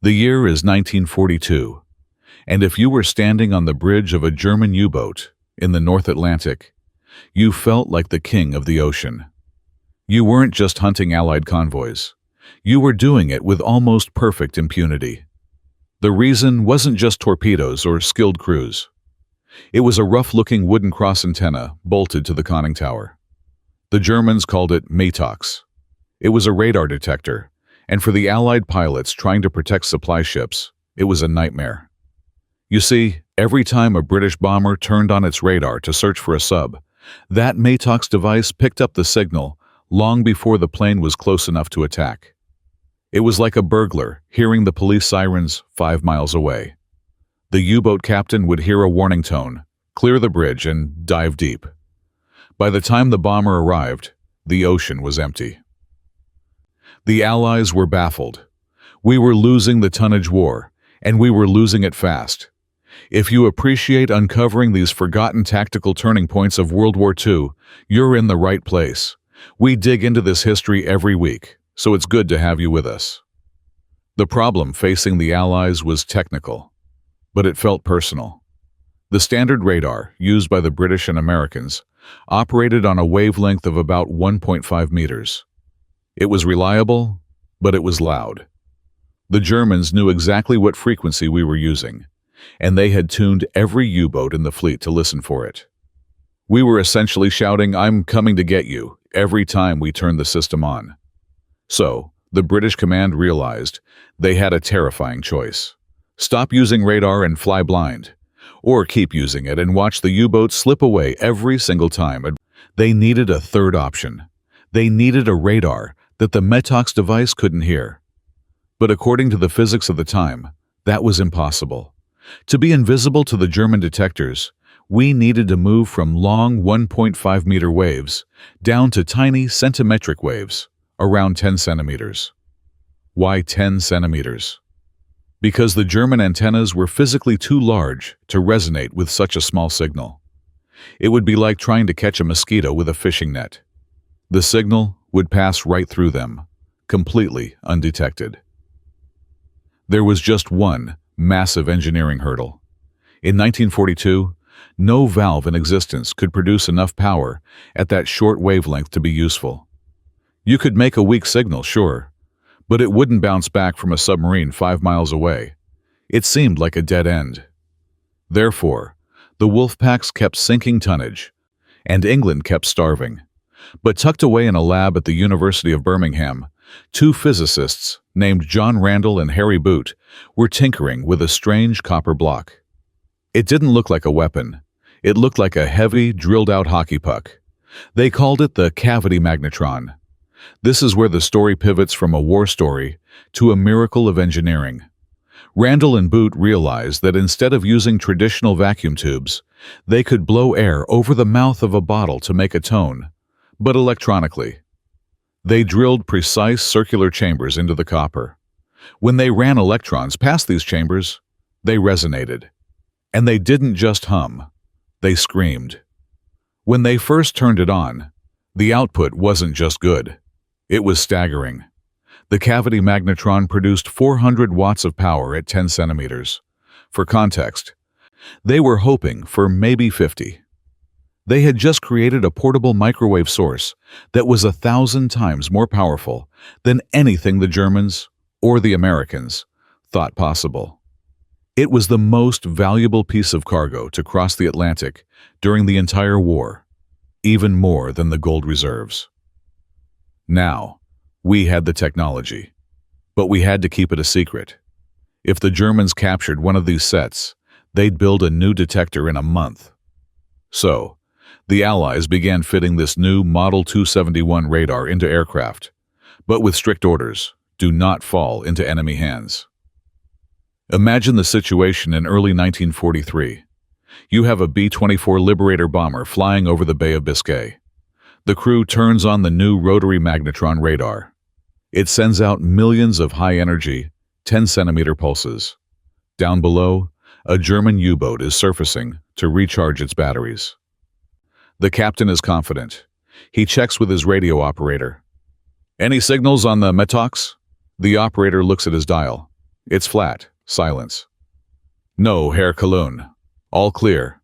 The year is 1942, and if you were standing on the bridge of a German U-boat in the North Atlantic, you felt like the king of the ocean. You weren't just hunting Allied convoys. You were doing it with almost perfect impunity. The reason wasn't just torpedoes or skilled crews. It was a rough-looking wooden cross antenna bolted to the conning tower. The Germans called it Metox. It was a radar detector, and for the Allied pilots trying to protect supply ships, it was a nightmare. You see, every time a British bomber turned on its radar to search for a sub, that Metox device picked up the signal long before the plane was close enough to attack. It was like a burglar hearing the police sirens 5 miles away. The U-boat captain would hear a warning tone, clear the bridge, and dive deep. By the time the bomber arrived, the ocean was empty. The Allies were baffled. We were losing the tonnage war, and we were losing it fast. If you appreciate uncovering these forgotten tactical turning points of World War II, you're in the right place. We dig into this history every week, so it's good to have you with us. The problem facing the Allies was technical, but it felt personal. The standard radar, used by the British and Americans, operated on a wavelength of about 1.5 meters. It was reliable, but it was loud. The Germans knew exactly what frequency we were using, and they had tuned every U-boat in the fleet to listen for it. We were essentially shouting, "I'm coming to get you," every time we turned the system on. So, the British command realized they had a terrifying choice. Stop using radar and fly blind, or keep using it and watch the U-boat slip away every single time. They needed a third option. They needed a radar that the Metox device couldn't hear. But according to the physics of the time, that was impossible. To be invisible to the German detectors, we needed to move from long 1.5-meter waves down to tiny centimetric waves, around 10 centimeters. Why 10 centimeters? Because the German antennas were physically too large to resonate with such a small signal. It would be like trying to catch a mosquito with a fishing net. The signal would pass right through them, completely undetected. There was just one massive engineering hurdle. In 1942, no valve in existence could produce enough power at that short wavelength to be useful. You could make a weak signal, sure, but it wouldn't bounce back from a submarine 5 miles away. It seemed like a dead end. Therefore, the Wolfpacks kept sinking tonnage, and England kept starving. But tucked away in a lab at the University of Birmingham, 2 physicists, named John Randall and Harry Boot, were tinkering with a strange copper block. It didn't look like a weapon. It looked like a heavy, drilled-out hockey puck. They called it the cavity magnetron. This is where the story pivots from a war story to a miracle of engineering. Randall and Boot realized that instead of using traditional vacuum tubes, they could blow air over the mouth of a bottle to make a tone, but electronically. They drilled precise circular chambers into the copper. When they ran electrons past these chambers, they resonated. And they didn't just hum, they screamed. When they first turned it on, the output wasn't just good. It was staggering. The cavity magnetron produced 400 watts of power at 10 centimeters. For context, they were hoping for maybe 50. They had just created a portable microwave source that was 1,000 times more powerful than anything the Germans, or the Americans, thought possible. It was the most valuable piece of cargo to cross the Atlantic during the entire war, even more than the gold reserves. Now, we had the technology, but we had to keep it a secret. If the Germans captured one of these sets, they'd build a new detector in a month. So, the Allies began fitting this new Model 271 radar into aircraft, but with strict orders: do not fall into enemy hands. Imagine the situation in early 1943. You have a B-24 Liberator bomber flying over the Bay of Biscay. The crew turns on the new rotary magnetron radar. It sends out millions of high-energy, 10-centimeter pulses. Down below, a German U-boat is surfacing to recharge its batteries. The captain is confident. He checks with his radio operator. "Any signals on the Metox?" The operator looks at his dial. It's flat. Silence. No, Herr Cologne. All clear.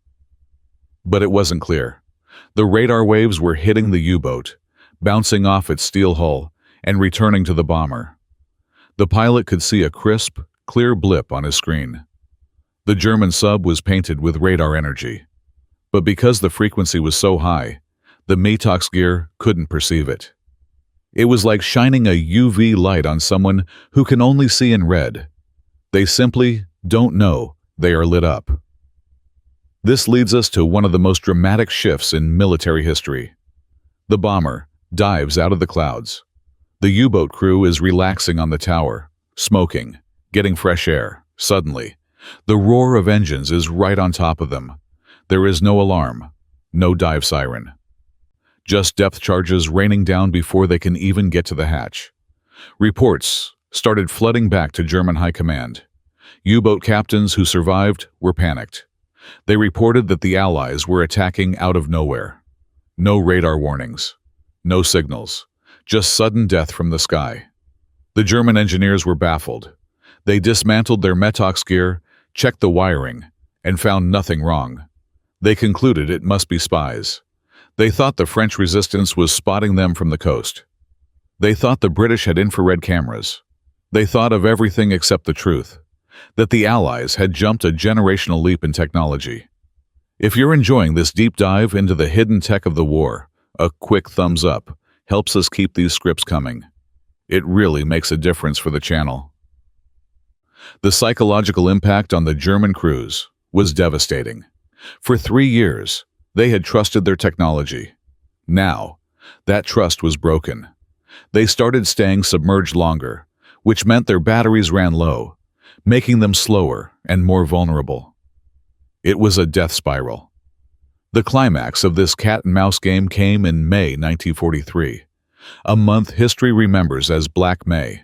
But it wasn't clear. The radar waves were hitting the U-boat, bouncing off its steel hull, and returning to the bomber. The pilot could see a crisp, clear blip on his screen. The German sub was painted with radar energy. But because the frequency was so high, the Metox gear couldn't perceive it. It was like shining a UV light on someone who can only see in red. They simply don't know they are lit up. This leads us to one of the most dramatic shifts in military history. The bomber dives out of the clouds. The U-boat crew is relaxing on the tower, smoking, getting fresh air. Suddenly, the roar of engines is right on top of them. There is no alarm, no dive siren. Just depth charges raining down before they can even get to the hatch. Reports started flooding back to German high command. U-boat captains who survived were panicked. They reported that the Allies were attacking out of nowhere. No radar warnings, no signals, just sudden death from the sky. The German engineers were baffled. They dismantled their Metox gear, checked the wiring, and found nothing wrong. They concluded it must be spies. They thought the French resistance was spotting them from the coast. They thought the British had infrared cameras. They thought of everything except the truth, that the Allies had jumped a generational leap in technology. If you're enjoying this deep dive into the hidden tech of the war, a quick thumbs up helps us keep these scripts coming. It really makes a difference for the channel. The psychological impact on the German crews was devastating. For 3 years, they had trusted their technology. Now, that trust was broken. They started staying submerged longer, which meant their batteries ran low, making them slower and more vulnerable. It was a death spiral. The climax of this cat-and-mouse game came in May 1943, a month history remembers as Black May.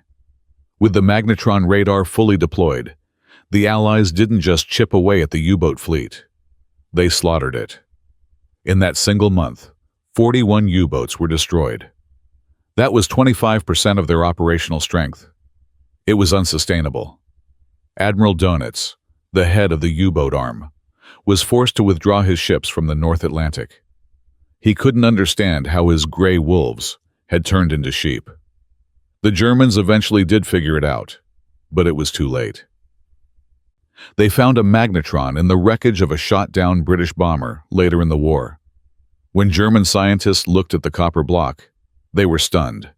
With the Magnetron radar fully deployed, the Allies didn't just chip away at the U-boat fleet. They slaughtered it. In that single month, 41 U-boats were destroyed. That was 25% of their operational strength. It was unsustainable. Admiral Donitz, the head of the U-boat arm, was forced to withdraw his ships from the North Atlantic. He couldn't understand how his gray wolves had turned into sheep. The Germans eventually did figure it out, but it was too late. They found a magnetron in the wreckage of a shot-down British bomber later in the war. When German scientists looked at the copper block, they were stunned.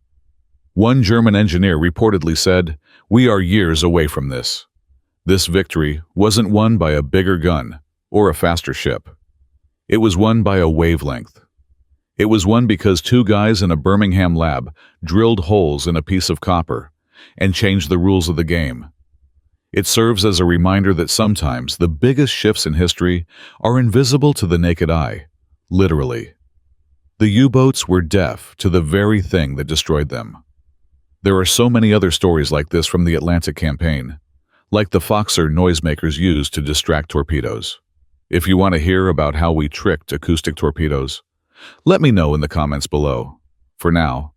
One German engineer reportedly said, "We are years away from this." This victory wasn't won by a bigger gun or a faster ship. It was won by a wavelength. It was won because 2 guys in a Birmingham lab drilled holes in a piece of copper and changed the rules of the game. It serves as a reminder that sometimes the biggest shifts in history are invisible to the naked eye, literally. The U-boats were deaf to the very thing that destroyed them. There are so many other stories like this from the Atlantic campaign, like the Foxer noisemakers used to distract torpedoes. If you want to hear about how we tricked acoustic torpedoes, let me know in the comments below. For now,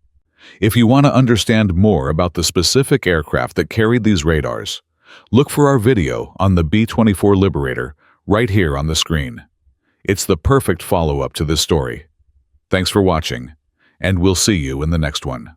if you want to understand more about the specific aircraft that carried these radars, look for our video on the B-24 Liberator right here on the screen. It's the perfect follow-up to this story. Thanks for watching, and we'll see you in the next one.